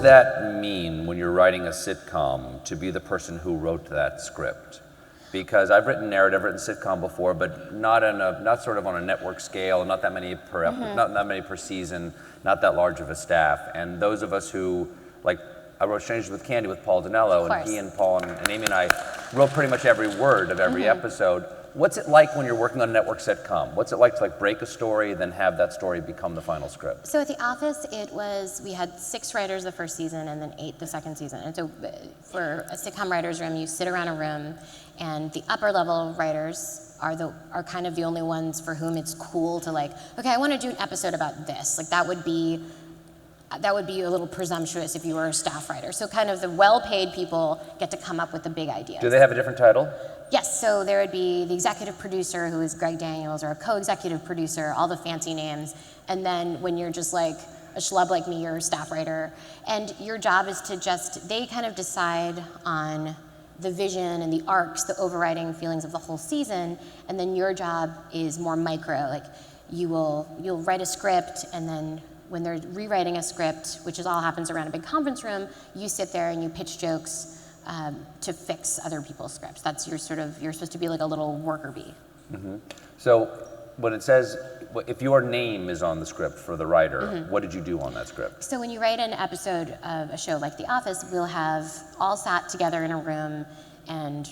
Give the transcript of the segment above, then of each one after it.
that mean when you're writing a sitcom to be the person who wrote that script? Because I've written narrative, written sitcom before, but not sort of on a network scale, not that many per not that many per season, not that large of a staff. And those of us who, like, I wrote Strangers with Candy with Paul Dinello, and he and Paul and Amy and I wrote pretty much every word of every episode. What's it like when you're working on a network sitcom? What's it like to break a story, then have that story become the final script? So at The Office, we had 6 writers the first season and then 8 the second season. And so for a sitcom writer's room, you sit around a room, and the upper level writers are kind of the only ones for whom it's cool to okay, I want to do an episode about this. That would be a little presumptuous if you were a staff writer. So kind of the well-paid people get to come up with the big ideas. Do they have a different title? Yes, so there would be the executive producer, who is Greg Daniels, or a co-executive producer, all the fancy names. And then when you're just a schlub like me, you're a staff writer. And your job is to they kind of decide on the vision and the arcs, the overriding feelings of the whole season. And then your job is more micro. You'll write a script, and then when they're rewriting a script, which all happens around a big conference room, you sit there and you pitch jokes to fix other people's scripts. That's you're supposed to be like a little worker bee. So when it says, if your name is on the script for the writer, what did you do on that script? So when you write an episode of a show like The Office, we'll have all sat together in a room and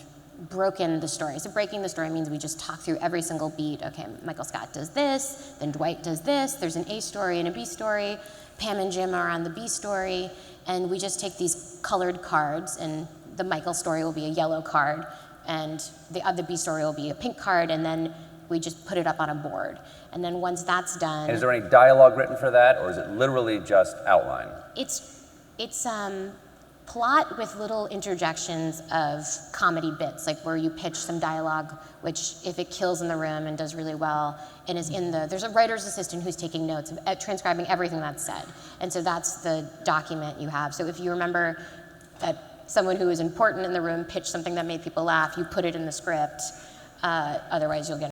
broken the story. So breaking the story means we just talk through every single beat. Okay, Michael Scott does this, then Dwight does this, there's an A story and a B story, Pam and Jim are on the B story, and we just take these colored cards, and the Michael story will be a yellow card, and the B story will be a pink card, and then we just put it up on a board. And then once that's done... And is there any dialogue written for that, or is it literally just outline? It's plot with little interjections of comedy bits, where you pitch some dialogue, which if it kills in the room and does really well, and is there's a writer's assistant who's taking notes, transcribing everything that's said. And so that's the document you have. So if you remember that someone who is important in the room pitched something that made people laugh, you put it in the script, otherwise you'll get